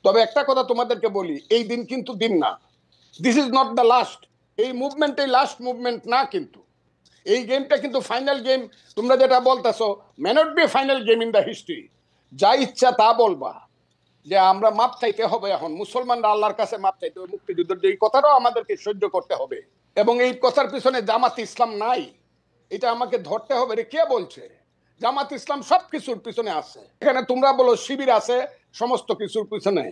তবে একটা কথা তোমাদেরকে বলি, এই দিন কিন্তু দিন না, this is not the last. এই মুভমেন্ট এই লাস্ট মুভমেন্ট না, কিন্তু এই গেমটা কিন্তু ফাইনাল গেম। তোমরা যেটা বলতেছো may not be final game in the history. যা ইচ্ছা তা বলবা যে আমরা মাপ চাইতে হবে, এখন মুসলমানরা আল্লাহর কাছে মাপ চাইতে হবে, মুক্তিযুদ্ধের এই কথাটাও আমাদেরকে সহ্য করতে হবে। এবং এই কথার পিছনে জামাত ইসলাম নাই, এটা আমাকে ধরতে হবে। রে কে বলছে? জামাত ইসলাম সবকিছুর পিছনে আছে। এখানে তোমরা বলো শিবির আছে সমস্ত কিছুর পিছনে।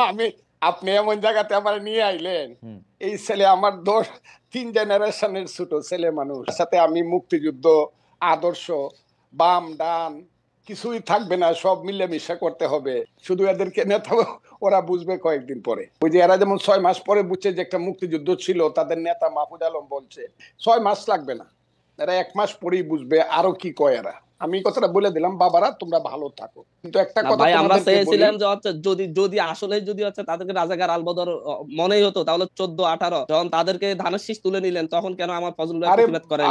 আমি আপনি এমন জায়গাতে আমার নিয়ে আইলেন, এই ছেলে আমার 3 জেনারেশনের ছোট ছেলে মানুষ, সাথে আমি মুক্তিযুদ্ধ আদর্শ বাম ডান কিছুই থাকবে না, সব মিলেমিশে করতে হবে। শুধু এদেরকে নেতা ওরা বুঝবে কয়েকদিন পরে। ওই যে এরা যেমন 6 মাস পরে বুঝছে যে একটা মুক্তিযুদ্ধ ছিল, তাদের নেতা মাহফুজ আলম বলছে 6 মাস লাগবে না, এরা 1 মাস পরেই বুঝবে আরো কি কয় এরা। আমি কথাটা বলে দিলাম, বাবারা তোমরা ভালো থাকো। কিন্তু একটা কথা ভাই, আমরা চেয়েছিলাম যে হচ্ছে যদি আসলে যদি হচ্ছে তাদেরকে রাজাকার আলবদর মনেই হতো, তাহলে 14-18 যখন তাদেরকে ধানের শীষ তুলে নিলেন, তখন কেন আমার ফজলুল ভাই প্রতিবাদ করেন?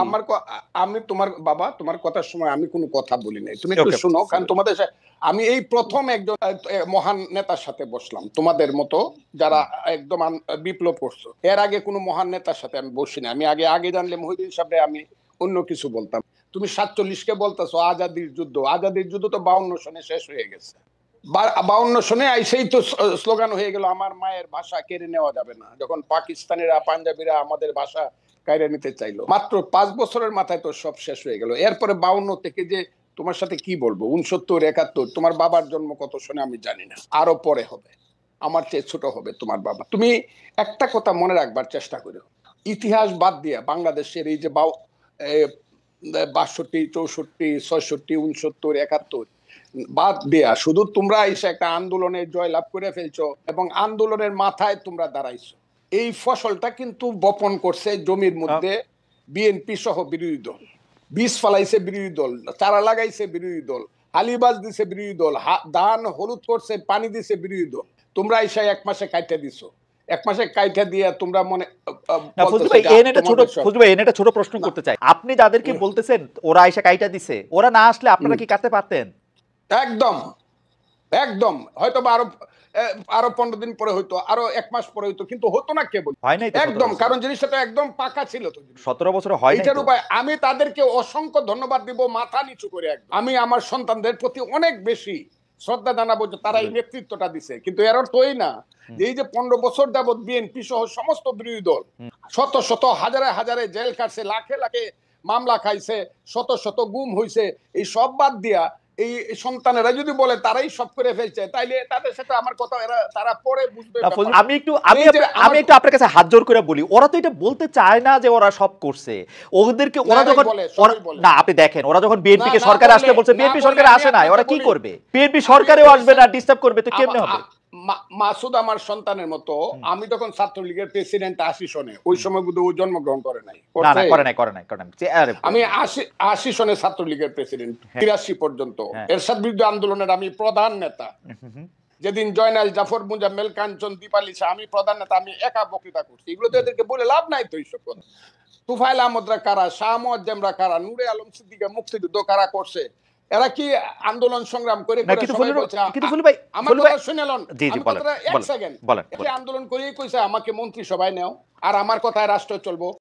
আমি তোমার বাবা, তোমার কথার সময় আমি কোনো কথা বলি নাই, তুমি একটু শুনো। কারণ তোমাদের আমি এই প্রথম একজন মহান নেতার সাথে বসলাম, তোমাদের মতো যারা একদম বিপ্লব করছো। এর আগে কোনো মহান নেতার সাথে আমি বসি না। আমি আগে জানলে মহিউদ্দিন সাহেব আমি অন্য কিছু বলতাম। তুমি 47-কে বলতেছো আজাদির যুদ্ধ। আজাদির যুদ্ধ তো 52 সনে শেষ হয়ে গেছে। 52 সনে আইসেই তো স্লোগান হয়ে গেল আমার মায়ের ভাষা কেড়ে নেওয়া যাবে না, যখন পাকিস্তানিরা পাঞ্জাবিরা আমাদের ভাষা কায়রা নিতে চাইলো। মাত্র 5 বছরের মাথায় তো সব শেষ হয়ে গেল। এরপরে 52 থেকে যে তোমার সাথে কি বলবো, 69, 71, তোমার বাবার জন্ম কত সনে আমি জানি না, আরো পরে হবে, আমার চেয়ে ছোট হবে তোমার বাবা। তুমি একটা কথা মনে রাখবার চেষ্টা করো, ইতিহাস বাদ দিয়ে বাংলাদেশের এই যে 62, 64, 66, 69, 71 বাদ দেয়া, শুধু তোমরা এসে একটা আন্দোলনে জয়লাভ করে ফেলছো এবং আন্দোলনের মাথায় তোমরা দাঁড়াইছো। এই ফসলটা কিন্তু বপন করছে জমির মধ্যে বিএনপি সহ বিরোধী দল। বীজ ফলাইছে বিরোধী দল, চারা লাগাইছে বিরোধী দল, হালিবাজ দিছে বিরোধী দল, ধান হলুদ করছে পানি দিছে বিরোধী দল। তোমরা এসে 1 মাসে কাইটা দিছো। 1 মাসে কাইটা দিয়ে তোমরা মনে ফজলু ভাই এটা ছোট প্রশ্ন করতে চাই। আপনি যাদেরকে বলতেছেন ওরা এসে কাইটা দিছে, ওরা না আসলে আপনারা কি কাটতে পারতেন? একদম হয়তো আরো 15 দিন পরে হইতো, আরো 1 মাস পরে হইতো, কিন্তু হতো না। কে বলতো হয় নাই তো একদম, কারণ জিনিসটা তো একদম পাকা ছিল তো। 17 বছর হয় নাই এটার উপায় আমি তাদেরকে অসংখ্য ধন্যবাদ দিব, মাথা নিচু করে। আমি আমার সন্তানদের প্রতি অনেক বেশি শ্রদ্ধা জানাবো যে তারা এই নেতৃত্বটা দিছে। কিন্তু এর অর্থ এই না যে এই যে 15 বছর যাবৎ বিএনপি সহ সমস্ত বিরোধী দল শত শত হাজারে হাজারে জেল কাটছে, লাখে লাখে মামলা খাইছে, শত শত গুম হইছে, এই সব বাদ দিয়া এই সন্তানেরা যদি বলে তারাই সব করে ফেলছে, তাইলে তাদের সাথে আমার কথা তারা পরে বুঝবে। আমি একটু আপনার কাছে হাত জোর করে বলি, ওরা তো এটা বলতে চায় না যে ওরা সব করছে। ওদেরকে ওরা যখন না, আপনি দেখেন ওরা যখন বিএনপি কে সরকারে আসতে বলছে, বিএনপি সরকারে আসে না, ওরা কি করবে? বিএনপি সরকারেও আসবে না, ডিস্টার্ব করবে, তো কেমনে হবে? মাসুদ আমার সন্তানের মতো। আমি তখন ছাত্রলীগের প্রেসিডেন্ট 80 সনে, ওই সময় বোধহয় ও জন্মগ্রহণ করে নাই। আমি 80 সনে ছাত্রলীগের প্রেসিডেন্ট, 83 পর্যন্ত এরশাদ বিরুদ্ধে আন্দোলনের আমি প্রধান নেতা। যেদিন জয়নাল জাফর মুজাম্মেল কাঞ্চন দীপালি শাহ, আমি প্রধান নেতা, আমি একা বক্তৃতা করছি। এগুলো তো এদেরকে বলে লাভ নাই তো। এইসব কথা তুফাইল আহমদরা কারা, শাহ মুয়াজ্জেমরা কারা, নূরে আলম সিদ্দিকা মুক্তিযুদ্ধ কারা করছে, এরা কি আন্দোলন সংগ্রাম করে আন্দোলন করেই কইছে আমাকে মন্ত্রিসভায় নেও আর আমার কথায় রাষ্ট্র চলবো।